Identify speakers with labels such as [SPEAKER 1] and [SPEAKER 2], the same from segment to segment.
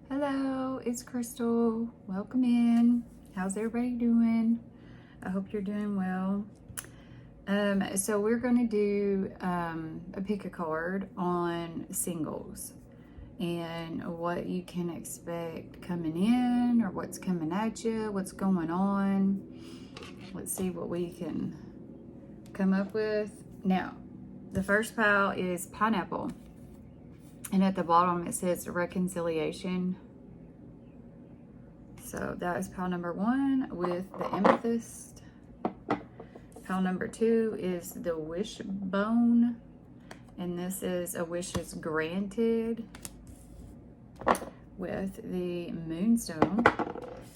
[SPEAKER 1] Hello, it's Crystal. Welcome in. How's everybody doing? I hope you're doing well. So we're going to do a pick a card on singles and what you can expect coming in or what's coming at you, what's going on. Let's see what we can come up with. Now, the first pile is pineapple. And at the bottom it says reconciliation. So that is pile number 1 with the amethyst. Pile number 2 is the wishbone. And this is a wish is granted with the moonstone.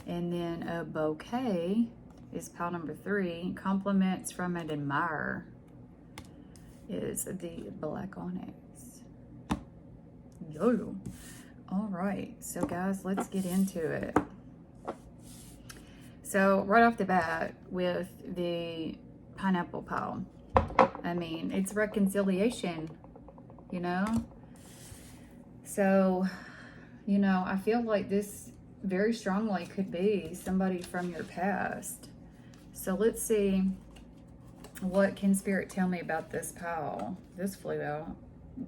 [SPEAKER 1] And then a bouquet is pile number 3. Compliments from an admirer is the black onyx. Yo. All right, so guys, let's get into it. So right off the bat with the pineapple pile, I mean, it's reconciliation, you know? So, you know, I feel like this very strongly could be somebody from your past. So let's see, what can Spirit tell me about this pile? This flew out.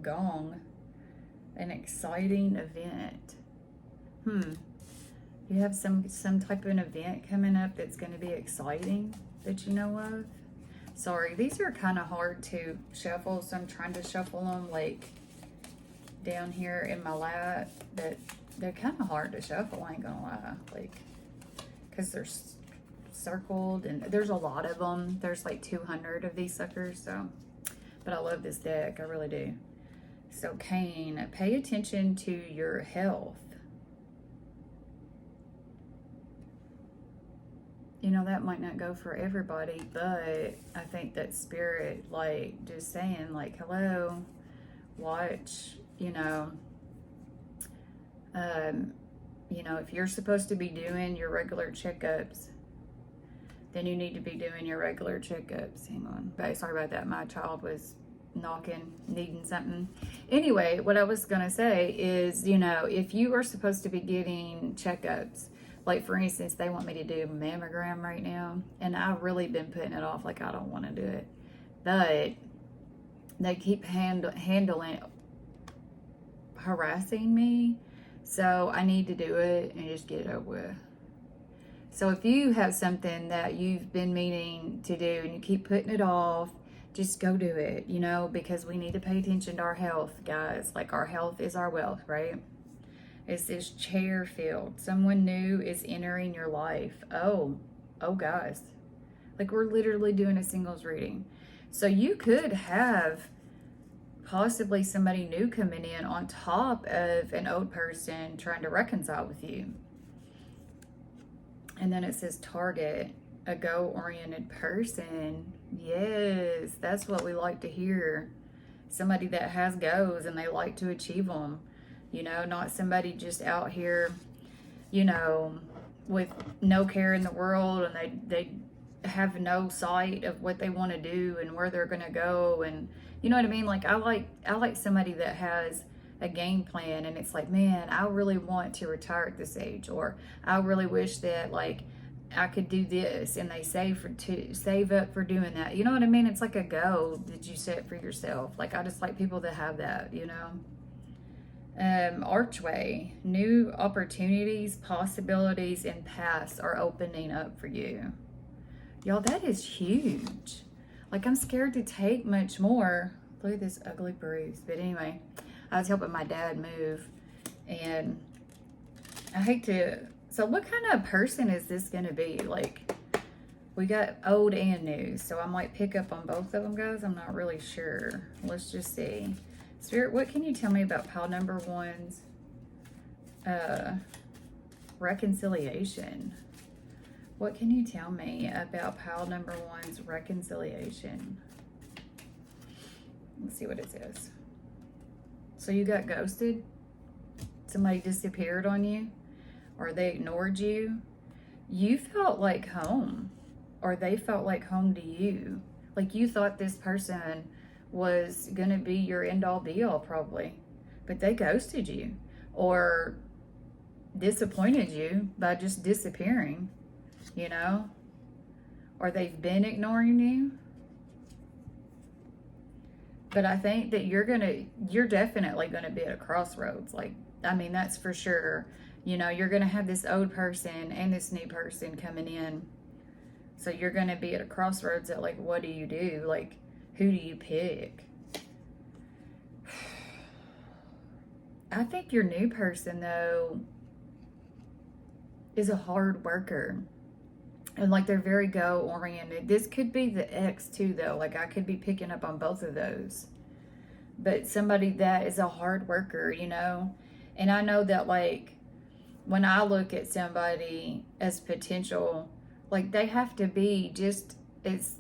[SPEAKER 1] Gong. An exciting event. You have some type of an event coming up that's going to be exciting that you know of. Sorry, these are kind of hard to shuffle, so I'm trying to shuffle them like down here in my lap, but they're kind of hard to shuffle, I ain't gonna lie, like, because they're circled and there's a lot of them. There's like 200 of these suckers, so, but I love this deck, I really do. So Cain, pay attention to your health. You know, that might not go for everybody, but I think that Spirit, like, just saying, like, hello, watch, you know, if you're supposed to be doing your regular checkups, then you need to be doing your regular checkups. Hang on. But sorry about that. My child was knocking, needing something. Anyway, what I was going to say is, you know, if you are supposed to be getting checkups, like for instance, they want me to do a mammogram right now, and I've really been putting it off, like I don't want to do it. But they keep handling harassing me, so I need to do it and just get it over with. So if you have something that you've been meaning to do and you keep putting it off, just go do it, you know, because we need to pay attention to our health, guys. Like, our health is our wealth, right? It's this chair field. Someone new is entering your life. Oh, guys. Like, we're literally doing a singles reading. So you could have possibly somebody new coming in on top of an old person trying to reconcile with you. And then it says target, a goal-oriented person. Yes, that's what we like to hear. Somebody that has goals and they like to achieve them. You know, not somebody just out here, you know, with no care in the world, and they have no sight of what they want to do and where they're going to go. And you know what I mean? Like, I like somebody that has a game plan, and it's like, man, I really want to retire at this age, or I really wish that, like, I could do this, and they save up for doing that. You know what I mean? It's like a goal that you set for yourself. Like, I just like people that have that, you know. Archway, new opportunities, possibilities, and paths are opening up for you. Y'all, that is huge. Like, I'm scared to take much more. Look at this ugly bruise. But anyway, I was helping my dad move, and I hate to. So what kind of person is this going to be? Like, we got old and new, so I might pick up on both of them, guys. I'm not really sure. Let's just see. Spirit, what can you tell me about pile number 1's reconciliation? What can you tell me about pile number 1's reconciliation? Let's see what it says. So you got ghosted? Somebody disappeared on you? Or they ignored you? You felt like home. Or they felt like home to you. Like, you thought this person was going to be your end-all be-all probably. But they ghosted you. Or disappointed you by just disappearing, you know, or they've been ignoring you. But I think that you're definitely gonna be at a crossroads. Like, I mean, that's for sure. You know, you're gonna have this old person and this new person coming in. So you're gonna be at a crossroads at, like, what do you do? Like, who do you pick? I think your new person, though, is a hard worker. And, like, they're very go oriented. This could be the ex, too, though. Like, I could be picking up on both of those. But somebody that is a hard worker, you know? And I know that, like, when I look at somebody as potential, like, they have to be just as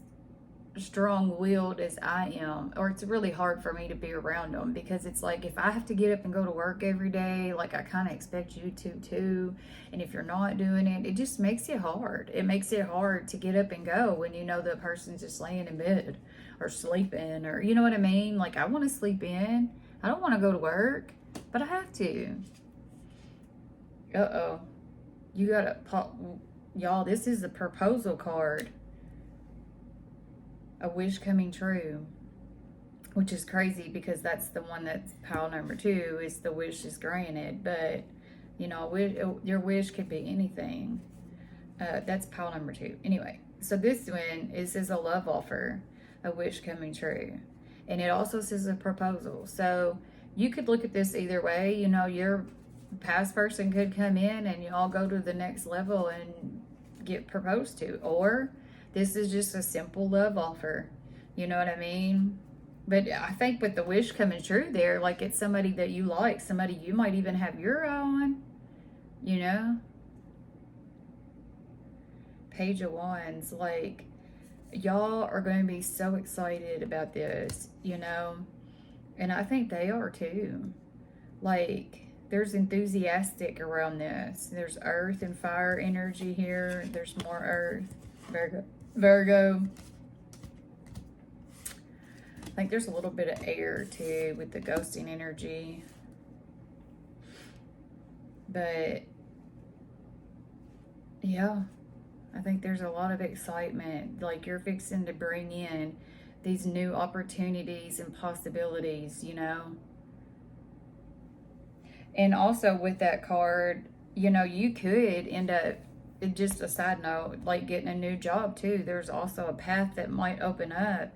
[SPEAKER 1] strong-willed as I am, or it's really hard for me to be around them, because it's like, if I have to get up and go to work every day, like, I kind of expect you to too. And if you're not doing it, it just makes it hard. It makes it hard to get up and go when you know the person's just laying in bed or sleeping, or, you know what I mean? Like, I want to sleep in. I don't want to go to work, but I have to. Uh-oh. You gotta pop. Y'all, this is the proposal card. A wish coming true, which is crazy because that's the one that's pile number 2, is the wish is granted. But, you know, your wish could be anything. That's pile number 2. Anyway, so this one, it says a love offer, a wish coming true. And it also says a proposal. So you could look at this either way. You know, your past person could come in and y'all go to the next level and get proposed to. Or this is just a simple love offer. You know what I mean? But I think with the wish coming true there, like, it's somebody that you like, somebody you might even have your eye on, you know? Page of Wands, like, y'all are going to be so excited about this, you know? And I think they are too. Like, there's enthusiastic around this. There's earth and fire energy here. There's more earth. Virgo. I think there's a little bit of air too with the ghosting energy. But yeah, I think there's a lot of excitement. Like, you're fixing to bring in these new opportunities and possibilities, you know. And also with that card, you know, you could end up, just a side note, like, getting a new job too. There's also a path that might open up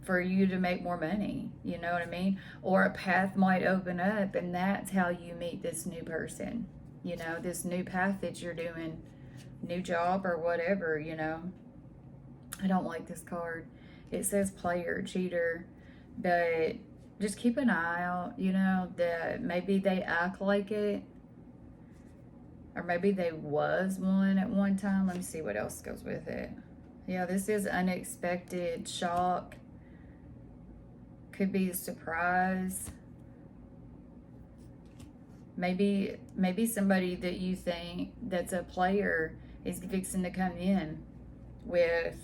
[SPEAKER 1] for you to make more money, you know what I mean? Or a path might open up, and that's how you meet this new person, you know, this new path that you're doing, new job or whatever, you know. I don't like this card. It says player, cheater, but just keep an eye out, you know, that maybe they act like it. Or maybe they was one at one time. Let me see what else goes with it. Yeah, this is unexpected, shock. Could be a surprise. Maybe somebody that you think that's a player is fixing to come in with,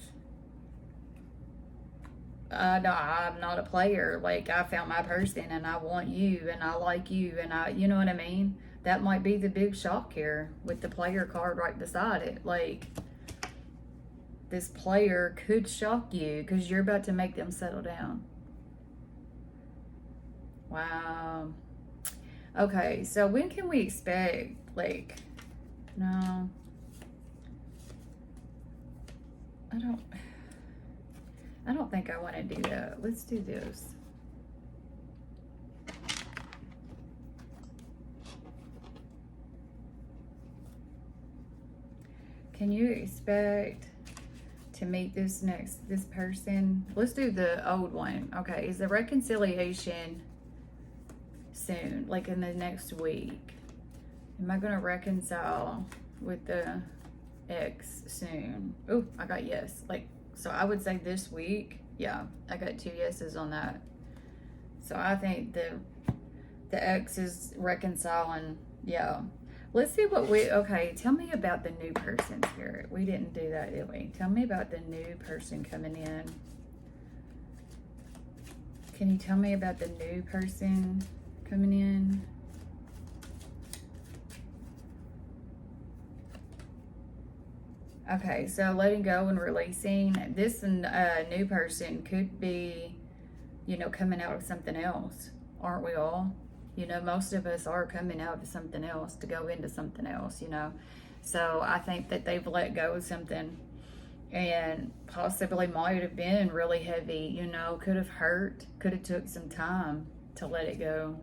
[SPEAKER 1] no, I'm not a player. Like, I found my person and I want you and I like you and you know what I mean? That might be the big shock here with the player card right beside it. Like, this player could shock you because you're about to make them settle down. Wow. Okay, so when can we expect, like, no. I don't think I want to do that. Let's do this. Can you expect to meet this person? Let's do the old one. Okay, is the reconciliation soon, like in the next week? Am I going to reconcile with the ex soon? Oh, I got yes. Like, so I would say this week. Yeah, I got 2 yeses on that. So I think the ex is reconciling. Yeah. Let's see what okay, tell me about the new person, Spirit. We didn't do that, did we? Tell me about the new person coming in. Can you tell me about the new person coming in? Okay, so letting go and releasing. This new person could be, you know, coming out of something else. Aren't we all? You know, most of us are coming out of something else to go into something else, you know. So I think that they've let go of something, and possibly might have been really heavy, you know, could have hurt, could have took some time to let it go.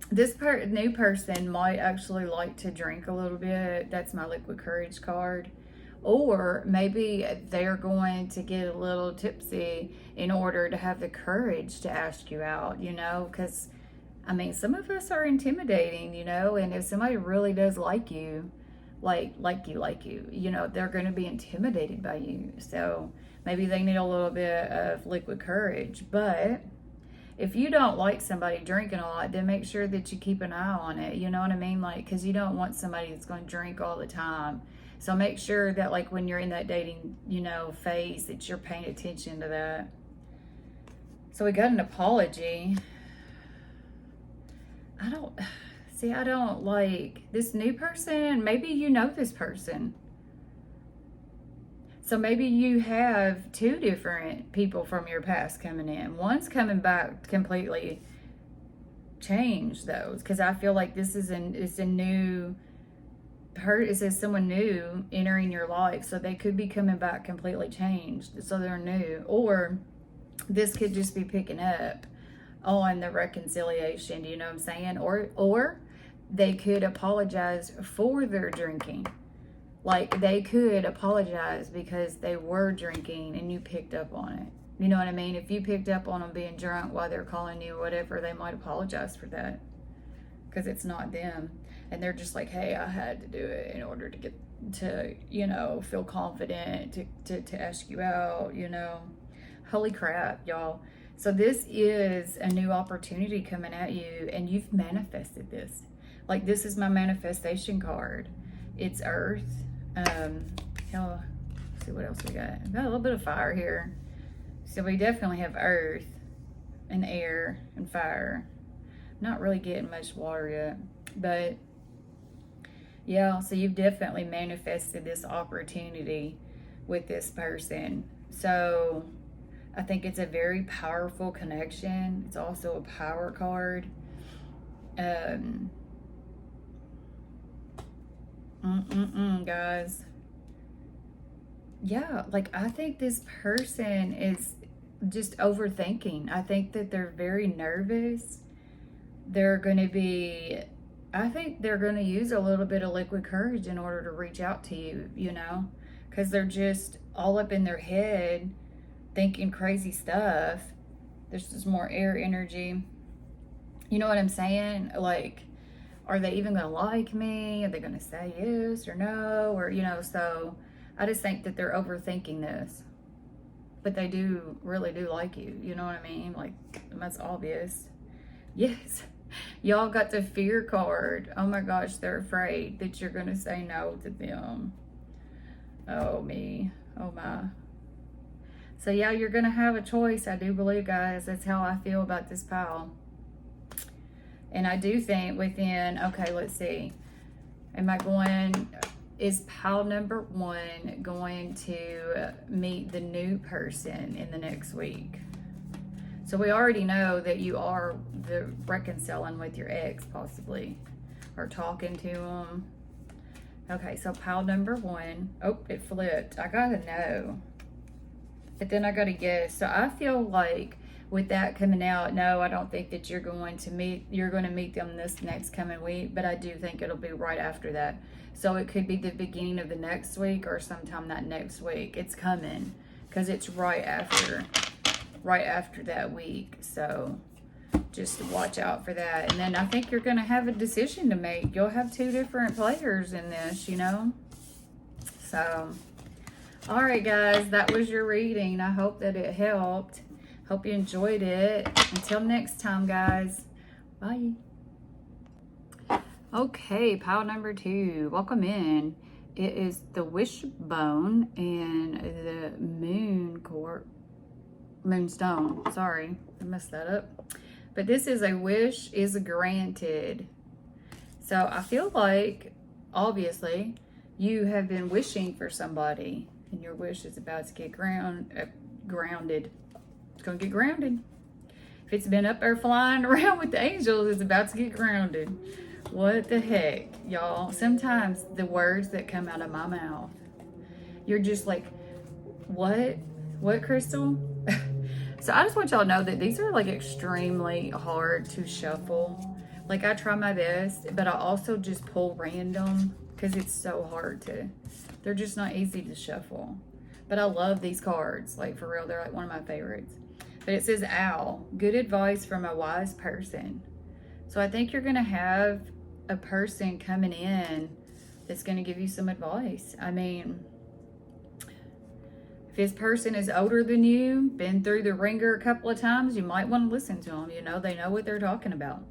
[SPEAKER 1] This new person might actually like to drink a little bit. That's my liquid courage card. Or maybe they're going to get a little tipsy in order to have the courage to ask you out, you know, because I mean, some of us are intimidating, you know, and if somebody really does like you, you know, they're going to be intimidated by you. So maybe they need a little bit of liquid courage. But if you don't like somebody drinking a lot, then make sure that you keep an eye on it. You know what I mean? Like, because you don't want somebody that's going to drink all the time. So make sure that, like, when you're in that dating, you know, phase, that you're paying attention to that. So we got an apology. I don't like this new person. Maybe you know this person. So maybe you have two different people from your past coming in. One's coming back completely changed those, because I feel like this is it's a new it says someone new entering your life, so they could be coming back completely changed, so they're new. Or this could just be picking up on the reconciliation, you know what I'm saying? Or they could apologize for their drinking. Like, they could apologize because they were drinking and you picked up on it. You know what I mean? If you picked up on them being drunk while they're calling you or whatever, they might apologize for that, because it's not them. And they're just like, hey, I had to do it in order to get to, you know, feel confident to ask you out, you know. Holy crap, y'all. So this is a new opportunity coming at you, and you've manifested this. Like, this is my manifestation card. It's Earth. Let's see what else we got. We've got a little bit of fire here. So we definitely have Earth and air and fire. Not really getting much water yet, but yeah, so you've definitely manifested this opportunity with this person. So I think it's a very powerful connection. It's also a power card. Guys. Yeah, like, I think this person is just overthinking. I think that they're very nervous. They're going to be, I think they're going to use a little bit of liquid courage in order to reach out to you, you know, because they're just all up in their head thinking crazy stuff. There's just more air energy. You know what I'm saying? Like, are they even going to like me? Are they going to say yes or no? Or, you know, so I just think that they're overthinking this. But they really do like you. You know what I mean? Like, that's obvious. Yes. Y'all got the fear card. Oh my gosh, they're afraid that you're going to say no to them. Oh, me. Oh, my. So, yeah, you're going to have a choice, I do believe, guys. That's how I feel about this pile. And I do think within, okay, let's see. Is pile number 1 going to meet the new person in the next week? So we already know that you are reconciling with your ex, possibly, or talking to them. Okay, so pile number 1. Oh, it flipped. I gotta know. But then I gotta guess. So I feel like with that coming out, no, I don't think that you're going to meet them this next coming week, but I do think it'll be right after that. So it could be the beginning of the next week or sometime that next week. It's coming, because it's right after that week. So just watch out for that. And then I think you're going to have a decision to make. You'll have 2 different players in this, you know. So, all right, guys, that was your reading. I hope that it helped. Hope you enjoyed it. Until next time, guys. Bye. Okay, pile number 2. Welcome in. It is the Wishbone and the Moonstone. Sorry, I messed that up. But this is a wish is granted. So I feel like, obviously, You have been wishing for somebody, and your wish is about to get grounded. It's going to get grounded. If it's been up there flying around with the angels, it's about to get grounded. What the heck, y'all? Sometimes the words that come out of my mouth, you're just like, what? What, Crystal? So I just want y'all to know that these are like extremely hard to shuffle. Like, I try my best, but I also just pull random because it's so hard to, they're just not easy to shuffle. But I love these cards, like for real, they're like one of my favorites. But it says owl, good advice from a wise person. So I think you're gonna have a person coming in that's gonna give you some advice. I mean, if this person is older than you, been through the ringer a couple of times, you might want to listen to them. You know, they know what they're talking about.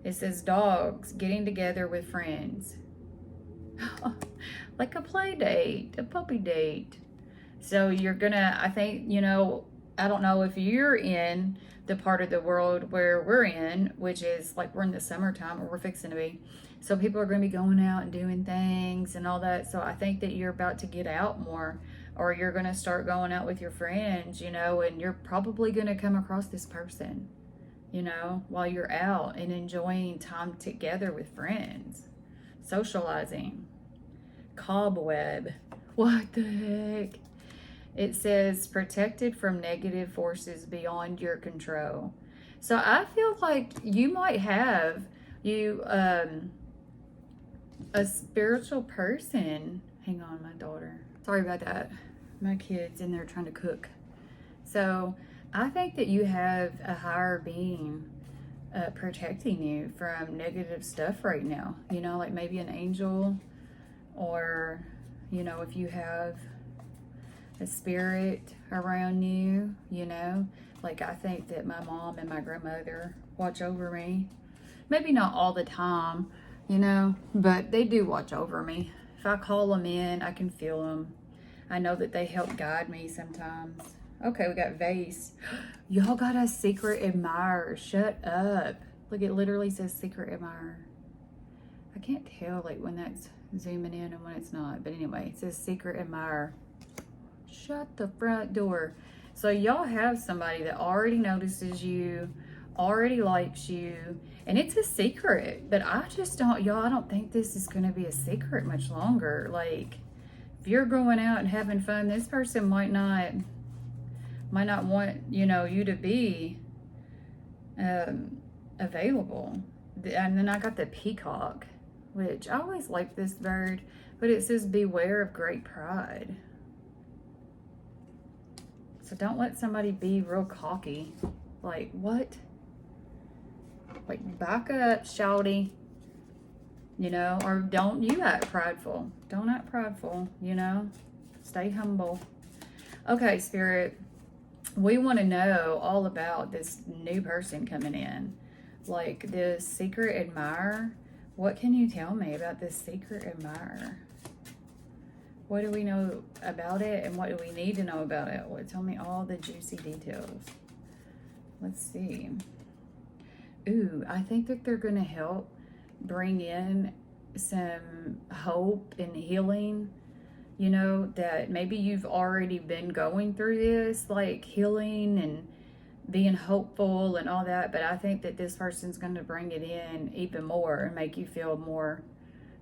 [SPEAKER 1] It says dogs getting together with friends. Like a play date, a puppy date. So you're gonna, I think, you know, I don't know if you're in the part of the world where we're in, which is like we're in the summertime, or we're fixing to be. So people are going to be going out and doing things and all that. So I think that you're about to get out more, or you're going to start going out with your friends, you know, and you're probably going to come across this person, you know, while you're out and enjoying time together with friends, socializing. Cobweb. What the heck? It says protected from negative forces beyond your control. So I feel like you might have a spiritual person. Hang on, my daughter. Sorry about that. My kid's in there trying to cook. So I think that you have a higher being protecting you from negative stuff right now. You know, like maybe an angel, or, you know, if you have a spirit around you, you know, like I think that my mom and my grandmother watch over me. Maybe not all the time, you know, but they do watch over me. If I call them in, I can feel them. I know that they help guide me sometimes. Okay, we got vase. Y'all got a secret admirer. Shut up. Look, it literally says secret admirer. I can't tell like when that's zooming in and when it's not, but anyway, it says secret admirer. Shut the front door. So y'all have somebody that already notices you, already likes you, and it's a secret. But I just don't, y'all, I don't think this is going to be a secret much longer. Like, if you're going out and having fun, this person might not want, you know, you to be available. And then I got the peacock, which I always like this bird, but it says beware of great pride. So don't let somebody be real cocky. Like, what? Like, back up, shouty. You know, or don't you act prideful. Don't act prideful, you know. Stay humble. Okay, Spirit. We want to know all about this new person coming in. Like, this secret admirer. What can you tell me about this secret admirer? What do we know about it, and what do we need to know about it? Well, tell me all the juicy details. Let's see. Ooh, I think that they're going to help bring in some hope and healing. You know, that maybe you've already been going through this, like healing and being hopeful and all that. But I think that this person's going to bring it in even more and make you feel more,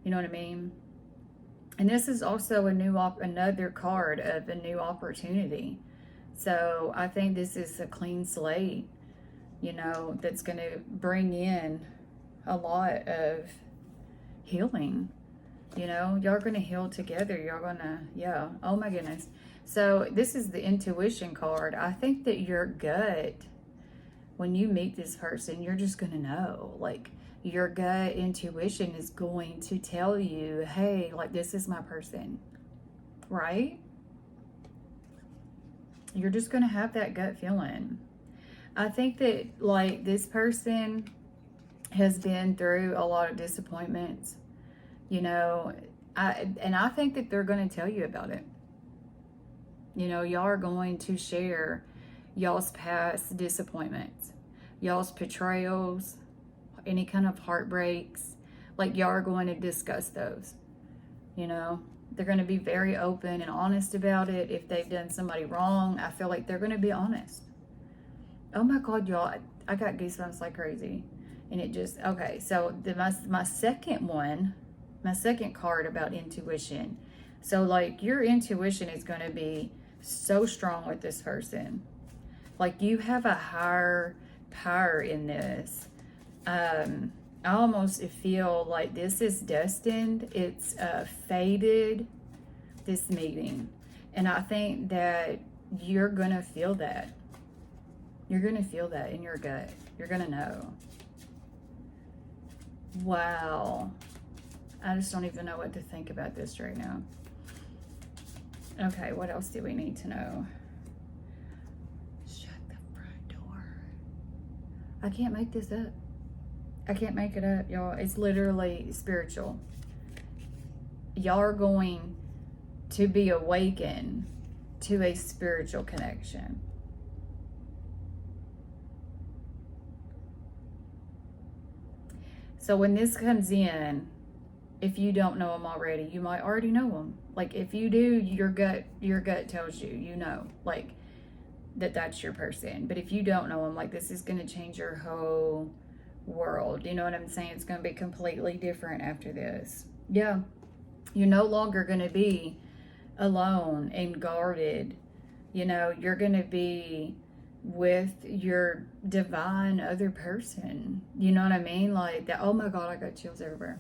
[SPEAKER 1] you know what I mean? And this is also another card of a new opportunity. So I think this is a clean slate, you know, that's going to bring in a lot of healing. You know, y'all are going to heal together. Y'all going to, yeah. Oh my goodness. So this is the intuition card. I think that your gut, when you meet this person, you're just going to know, like, your gut intuition is going to tell you, hey, like, this is my person, right? You're just going to have that gut feeling. I think that, like, this person has been through a lot of disappointments, you know, and I think that they're going to tell you about it. You know, y'all are going to share y'all's past disappointments, y'all's betrayals, any kind of heartbreaks. Like, y'all are going to discuss those. you know. They're going to be very open and honest about it. If they've done somebody wrong, I feel like they're going to be honest. Oh my God, y'all, I got goosebumps like crazy. And it just, okay, so my second one, my second card about intuition. So like your intuition is going to be so strong with this person. Like you have a higher power in this. I almost feel like this is destined. It's fated, this meeting. And I think that you're going to feel that. You're going to feel that in your gut. You're going to know. Wow. I just don't even know what to think about this right now. Okay, what else do we need to know? Shut the front door. I can't make this up. I can't make it up, y'all. It's literally spiritual. Y'all are going to be awakened to a spiritual connection. So when this comes in, if you don't know them already, you might already know them. Like if you do, your gut tells you, you know, like that's your person. But if you don't know them, like this is going to change your whole world. You know what I'm saying? It's going to be completely different after this. Yeah. You're no longer going to be alone and guarded. You know, you're going to be with your divine other person. You know what I mean? Like that. Oh my God, I got chills everywhere.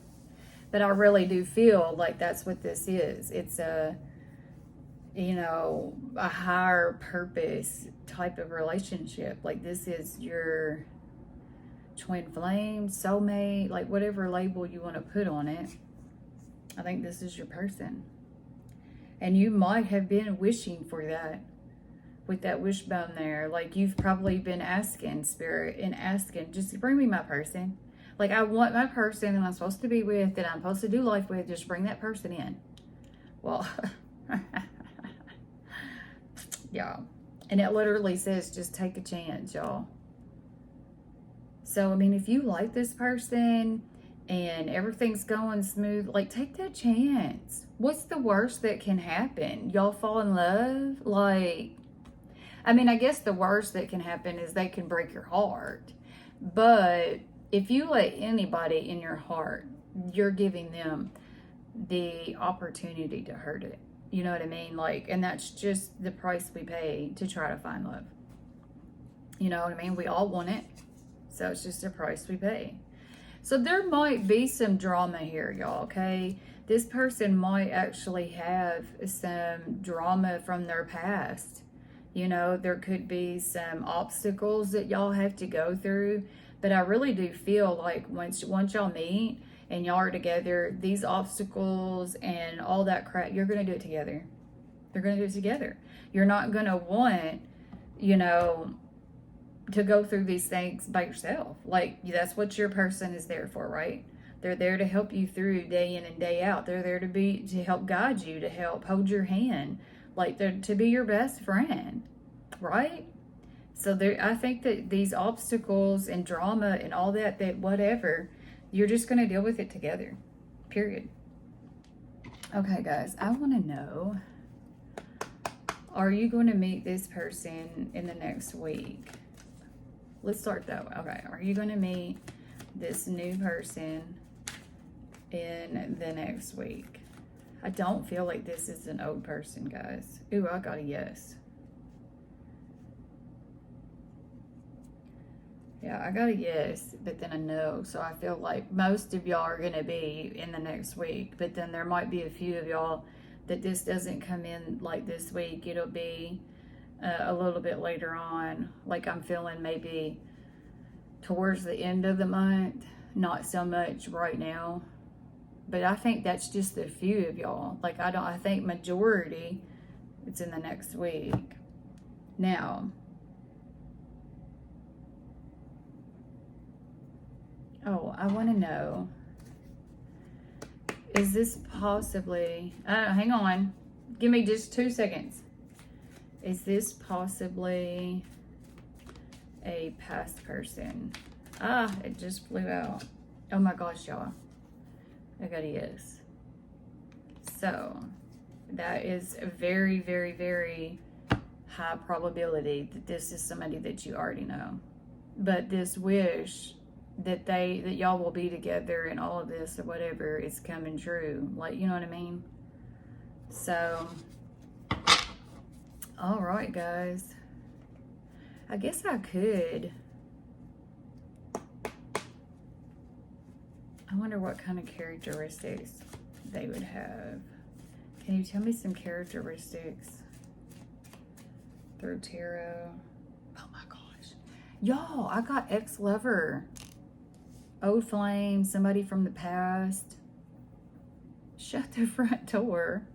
[SPEAKER 1] But I really do feel like that's what this is. It's a, you know, a higher purpose type of relationship. Like this is your twin flame, soulmate, like whatever label you want to put on it. I think this is your person. And you might have been wishing for that with that wishbone there. Like you've probably been asking spirit and asking, just bring me my person. Like I want my person that I'm supposed to be with, that I'm supposed to do life with, just bring that person in. Well, yeah. And it literally says, just take a chance, y'all. So, I mean, if you like this person and everything's going smooth, like take that chance. What's the worst that can happen? Y'all fall in love? Like, I mean, I guess the worst that can happen is they can break your heart. But if you let anybody in your heart, you're giving them the opportunity to hurt it. You know what I mean? Like, and that's just the price we pay to try to find love. You know what I mean? We all want it. So it's just a price we pay. So there might be some drama here, y'all, okay? This person might actually have some drama from their past. You know, there could be some obstacles that y'all have to go through. But I really do feel like once y'all meet and y'all are together, these obstacles and all that crap, you're going to do it together. You're going to do it together. You're not going to want, you know, to go through these things by yourself. Like, that's what your person is there for, right? They're there to help you through day in and day out. They're there to help guide you, to help hold your hand, like they're to be your best friend, right? So there, I think that these obstacles and drama and all that whatever, you're just going to deal with it together, period. Okay, guys, I want to know, are you going to meet this person in the next week? Let's start though. Okay, are you going to meet this new person in the next week? I don't feel like this is an old person, guys. Ooh, I got a yes. Yeah, I got a yes, but then a no. So I feel like most of y'all are going to be in the next week, but then there might be a few of y'all that this doesn't come in like this week. It'll be a little bit later on. Like I'm feeling maybe towards the end of the month, not so much right now. But I think that's just a few of y'all. Like I think majority, it's in the next week. Now, oh, I want to know, is this possibly, hang on, give me just 2 seconds. Is this possibly a past person? Ah, it just flew out. Oh my gosh, y'all. I got a yes. So that is a very, very, very high probability that this is somebody that you already know. But this wish that y'all will be together and all of this or whatever is coming true. Like, you know what I mean? So, all right, guys. I guess I could. I wonder what kind of characteristics they would have. Can you tell me some characteristics through tarot? Oh my gosh. Y'all, I got ex-lover. Old flame, somebody from the past. Shut the front door.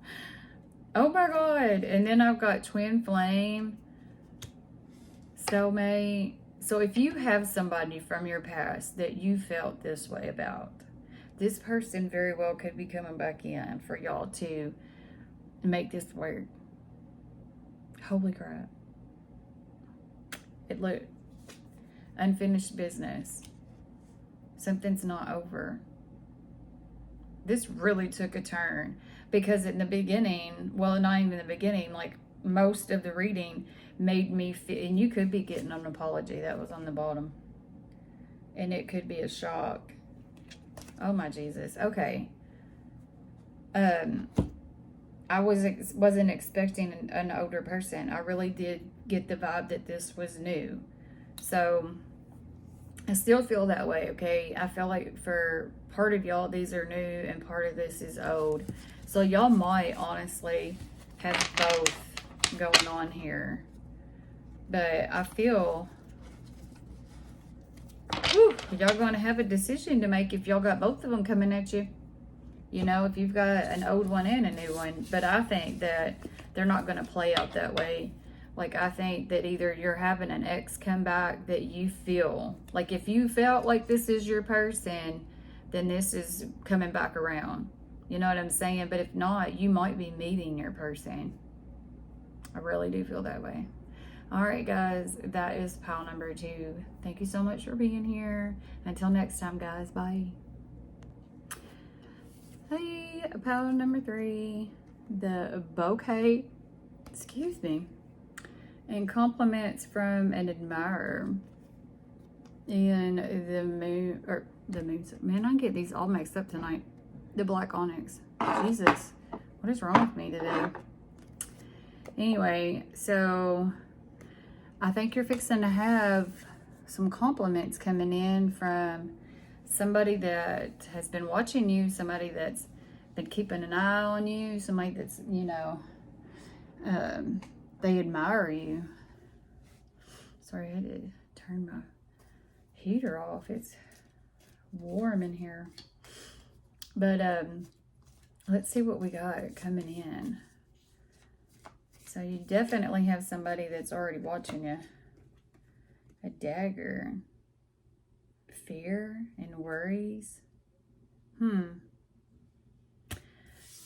[SPEAKER 1] Oh my God. And then I've got twin flame, soulmate. So if you have somebody from your past that you felt this way about, this person very well could be coming back in for y'all to make this work. Holy crap. It looked unfinished business. Something's not over. This really took a turn because in the beginning, well, not even in the beginning, like most of the reading made me feel, and you could be getting an apology that was on the bottom, and it could be a shock. Oh my Jesus. Okay. I wasn't expecting an older person. I really did get the vibe that this was new. So I still feel that way, okay? I feel like for part of y'all, these are new and part of this is old. So y'all might honestly have both going on here. But I feel, whew, y'all going to have a decision to make if y'all got both of them coming at you. You know, if you've got an old one and a new one. But I think that they're not going to play out that way. Like, I think that either you're having an ex come back that you feel, like if you felt like this is your person, then this is coming back around. You know what I'm saying? But if not, you might be meeting your person. I really do feel that way. All right, guys, that is pile number 2. Thank you so much for being here. Until next time, guys, bye. Hey, pile number 3, the bouquet, excuse me, and compliments from an admirer. And the moon, man, I get these all mixed up tonight. The black onyx. Jesus, what is wrong with me today? Anyway, so I think you're fixing to have some compliments coming in from somebody that has been watching you, somebody that's been keeping an eye on you, somebody that's, you know, they admire you. Sorry, I had to turn my heater off. It's warm in here. But let's see what we got coming in. So you definitely have somebody that's already watching you. A dagger. Fear and worries.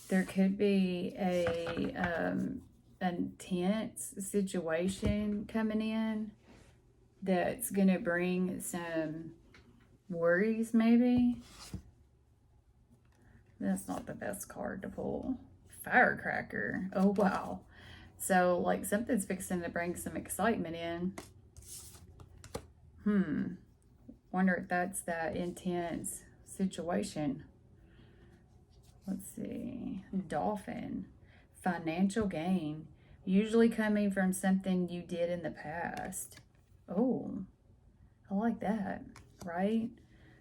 [SPEAKER 1] There could be an tense situation coming in that's going to bring some worries, maybe. That's not the best card to pull. Firecracker. Oh, wow. So, like, something's fixing to bring some excitement in. Wonder if that's that intense situation. Let's see. Dolphin. Financial gain. Usually coming from something you did in the past. Oh, I like that, right?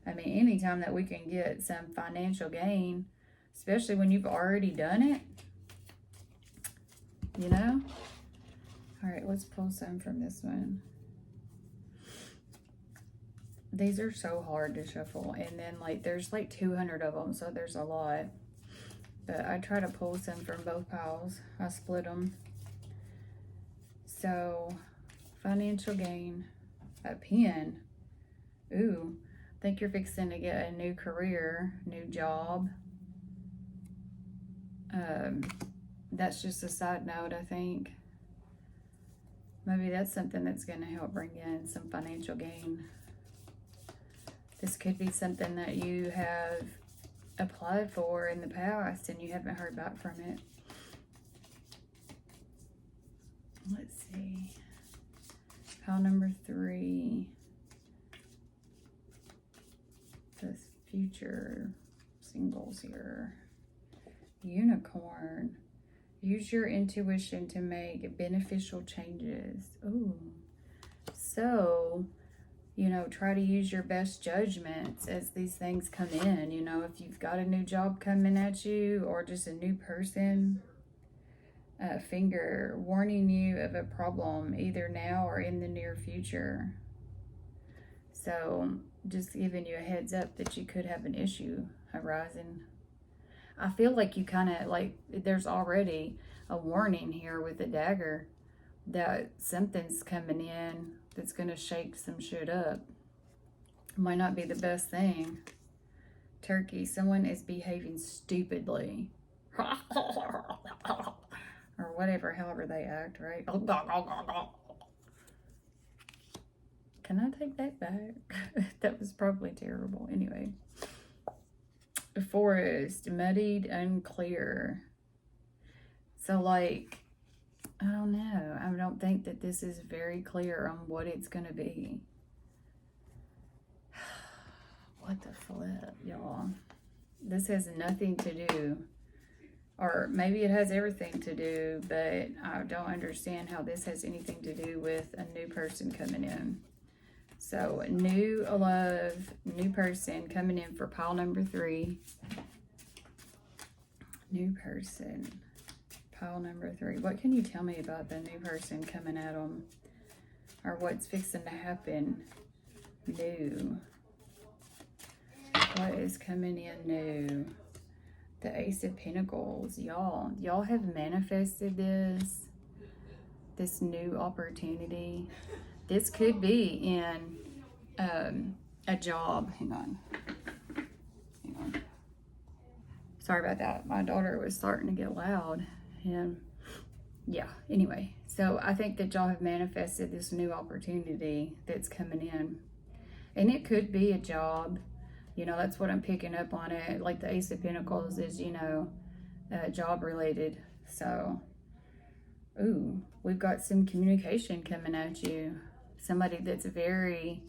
[SPEAKER 1] I mean, anytime that we can get some financial gain, especially when you've already done it, you know? All right, let's pull some from this one. These are so hard to shuffle. And then, like, there's like 200 of them, so there's a lot. But I try to pull some from both piles. I split them. So, financial gain. A pen. Ooh, I think you're fixing to get a new career, new job. That's just a side note, I think. Maybe that's something that's going to help bring in some financial gain. This could be something that you have applied for in the past and you haven't heard back from it. Let's see. Pile number 3. The future singles here. Unicorn. Use your intuition to make beneficial changes. Ooh. So, you know, try to use your best judgments as these things come in. You know, if you've got a new job coming at you or just a new person, finger warning you of a problem either now or in the near future. So just giving you a heads up that you could have an issue arising. I feel like you kind of like there's already a warning here with the dagger that something's coming in that's going to shake some shit up. Might not be the best thing. Turkey, someone is behaving stupidly. Or whatever, however they act, right? Can I take that back? That was probably terrible. Anyway. The forest, muddied, unclear. So, like, I don't know. I don't think that this is very clear on what it's going to be. What the flip, y'all? This has nothing to do, or maybe it has everything to do, but I don't understand how this has anything to do with a new person coming in. So, new love, new person coming in for pile number 3. New person, pile number 3. What can you tell me about the new person coming at them? Or what's fixing to happen? New. What is coming in new? The Ace of Pentacles. Y'all have manifested this new opportunity. This could be in a job. Hang on. Sorry about that. My daughter was starting to get loud. And yeah, anyway. So I think that y'all have manifested this new opportunity that's coming in. And it could be a job. You know, that's what I'm picking up on it. Like the Ace of Pentacles is, you know, job related. So, ooh, we've got some communication coming at you. Somebody that's very,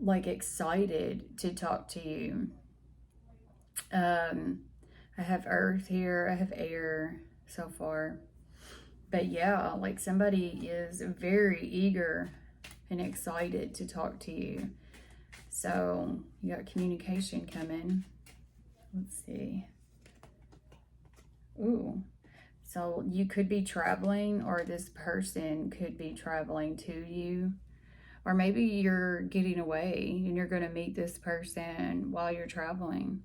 [SPEAKER 1] like, excited to talk to you. I have earth here. I have air so far. But yeah, like somebody is very eager and excited to talk to you. So you got communication coming. Let's see. Ooh. So you could be traveling, or this person could be traveling to you. Or maybe you're getting away and you're going to meet this person while you're traveling.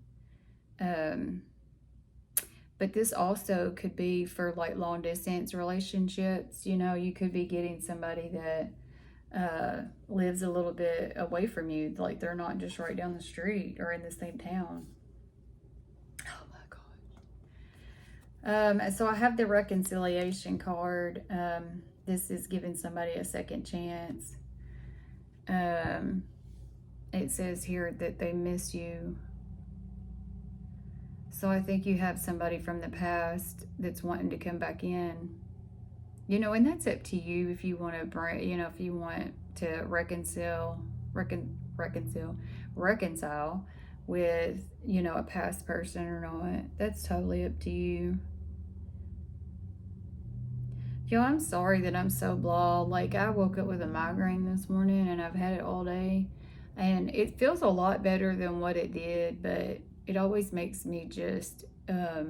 [SPEAKER 1] But this also could be for like long distance relationships. You know, you could be getting somebody that lives a little bit away from you. Like they're not just right down the street or in the same town. Oh my gosh. So I have the reconciliation card. This is giving somebody a second chance. It says here that they miss you. So I think you have somebody from the past that's wanting to come back in. You know, and that's up to you if you want to bring, you know, if you want to reconcile with, you know, a past person or not. That's totally up to you. Yo, I'm sorry that I'm so blah. Like, I woke up with a migraine this morning and I've had it all day. And it feels a lot better than what it did, but it always makes me just out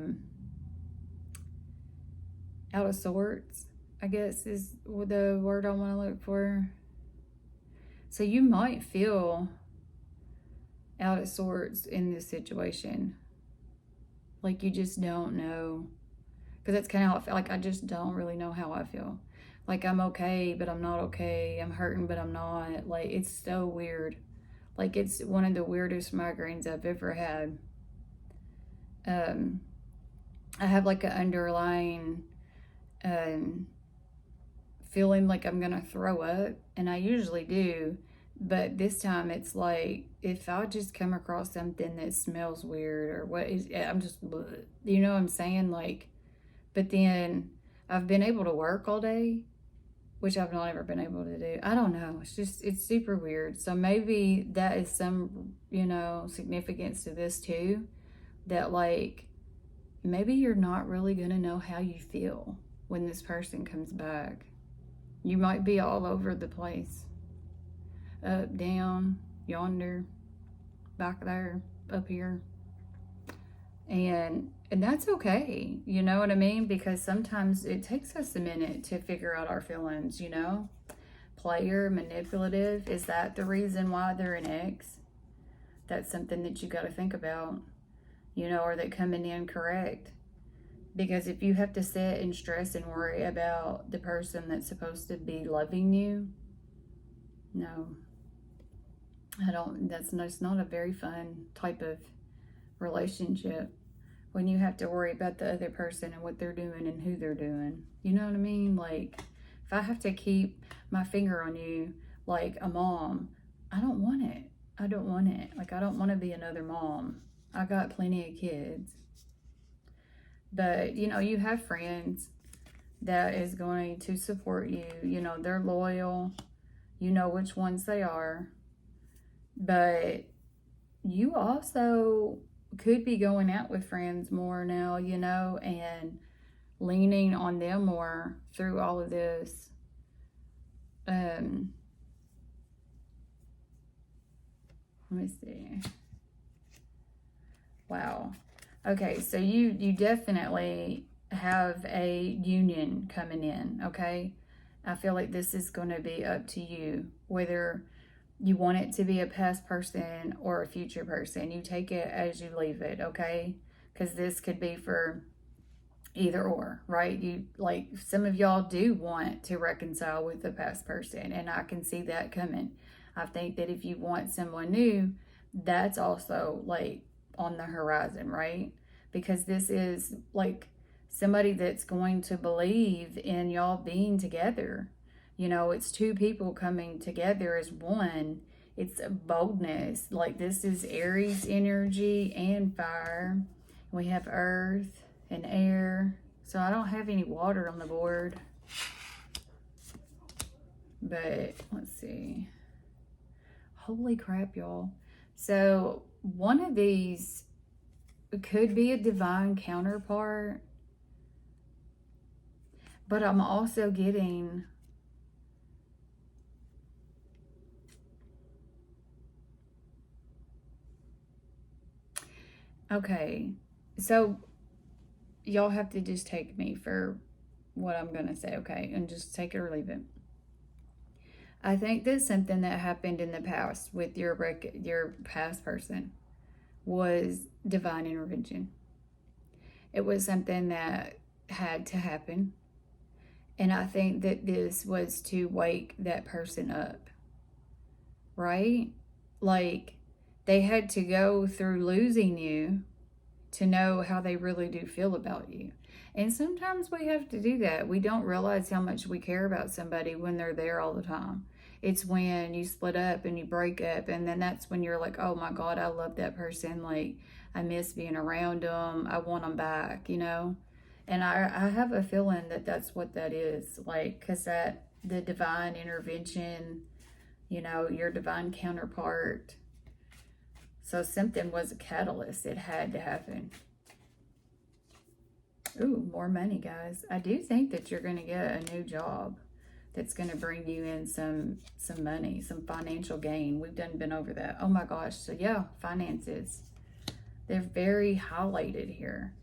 [SPEAKER 1] of sorts, I guess is the word I want to look for. So you might feel out of sorts in this situation. Like you just don't know. Because that's kind of how I feel. Like I just don't really know how I feel. Like I'm okay, but I'm not okay. I'm hurting, but I'm not. Like it's so weird. Like it's one of the weirdest migraines I've ever had. I have like an underlying feeling like I'm gonna throw up, and I usually do, But this time it's like, if I just come across something that smells weird or what is, I'm just, bleh. You know what I'm saying? Like, but then I've been able to work all day, which I've not ever been able to do. I don't know. It's just, it's super weird. So maybe that is some, significance to this too. That, like, maybe you're not really going to know how you feel when this person comes back. You might be all over the place, up, down, yonder, back there, up here. And that's okay. You know what I mean? Because sometimes it takes us a minute to figure out our feelings, Player, manipulative, is that the reason why they're an ex? That's something that you got to think about. Are they coming in correct? Because if you have to sit and stress and worry about the person that's supposed to be loving you, no, I don't. That's not a very fun type of relationship when you have to worry about the other person and what they're doing and who they're doing. You know what I mean? Like, if I have to keep my finger on you like a mom, I don't want it. I don't want it. Like, I don't want to be another mom. I got plenty of kids. But, you have friends that is going to support you. They're loyal. You know which ones they are. But you also could be going out with friends more now, and leaning on them more through all of this. Let me see. Wow. Okay, so you definitely have a union coming in, okay? I feel like this is going to be up to you, whether you want it to be a past person or a future person. You take it as you leave it, okay? Because this could be for either or, right? Some of y'all do want to reconcile with the past person, and I can see that coming. I think that if you want someone new, that's also like on the horizon, right? Because this is like somebody that's going to believe in y'all being together. It's two people coming together as one. It's a boldness. Like, this is Aries energy and fire. We have earth and air. So I don't have any water on the board. But let's see. Holy crap, y'all. So one of these could be a divine counterpart. But I'm also getting... Okay, so y'all have to just take me for what I'm going to say, okay? And just take it or leave it. I think that something that happened in the past with your past person was divine intervention. It was something that had to happen. And I think that this was to wake that person up, right? Like, they had to go through losing you to know how they really do feel about you. And sometimes we have to do that. We don't realize how much we care about somebody when they're there all the time. It's when you split up and you break up, and then that's when you're like, oh my God, I love that person. Like, I miss being around them. I want them back, And I have a feeling that that's what that is. Like, because the divine intervention, your divine counterpart. So something was a catalyst. It had to happen. Ooh, more money, guys. I do think that you're going to get a new job that's going to bring you in some money, some financial gain. We've been over that. Oh my gosh. So yeah, finances. They're very highlighted here.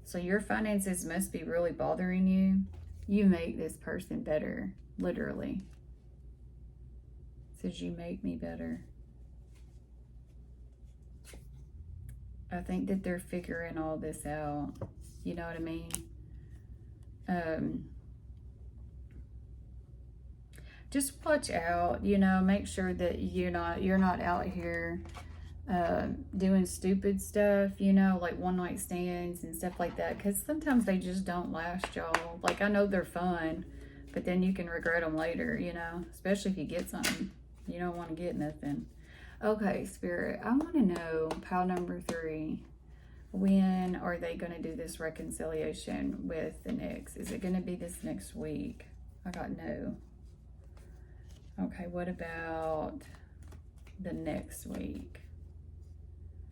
[SPEAKER 1] So your finances must be really bothering you. You make this person better, literally. It says you make me better. I think that they're figuring all this out. You know what I mean? Just watch out, make sure that you're not out here doing stupid stuff, like one night stands and stuff like that, because sometimes they just don't last, y'all. Like, I know they're fun, but then you can regret them later, especially if you get something. You don't want to get nothing. Okay, Spirit, I want to know, pile number 3, when are they going to do this reconciliation with the Knicks? Is it going to be this next week? I got no. Okay, what about the next week?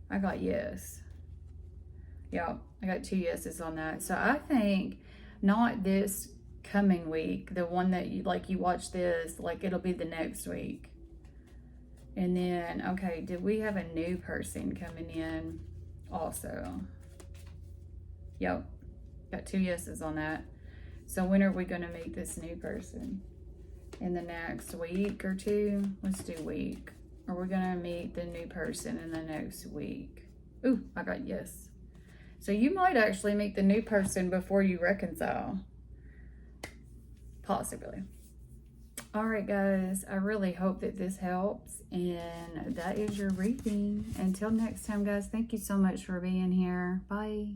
[SPEAKER 1] I got yes. Yeah, I got 2 yeses on that. So I think not this coming week, the one that you watch this, like it'll be the next week. And then, okay, did we have a new person coming in also? Yep, got 2 yeses on that. So when are we going to meet this new person? In the next week or 2? Let's do week. Are we going to meet the new person in the next week? Ooh, I got yes. So you might actually meet the new person before you reconcile. Possibly. All right, guys, I really hope that this helps, and that is your reading. Until next time, guys, thank you so much for being here. Bye.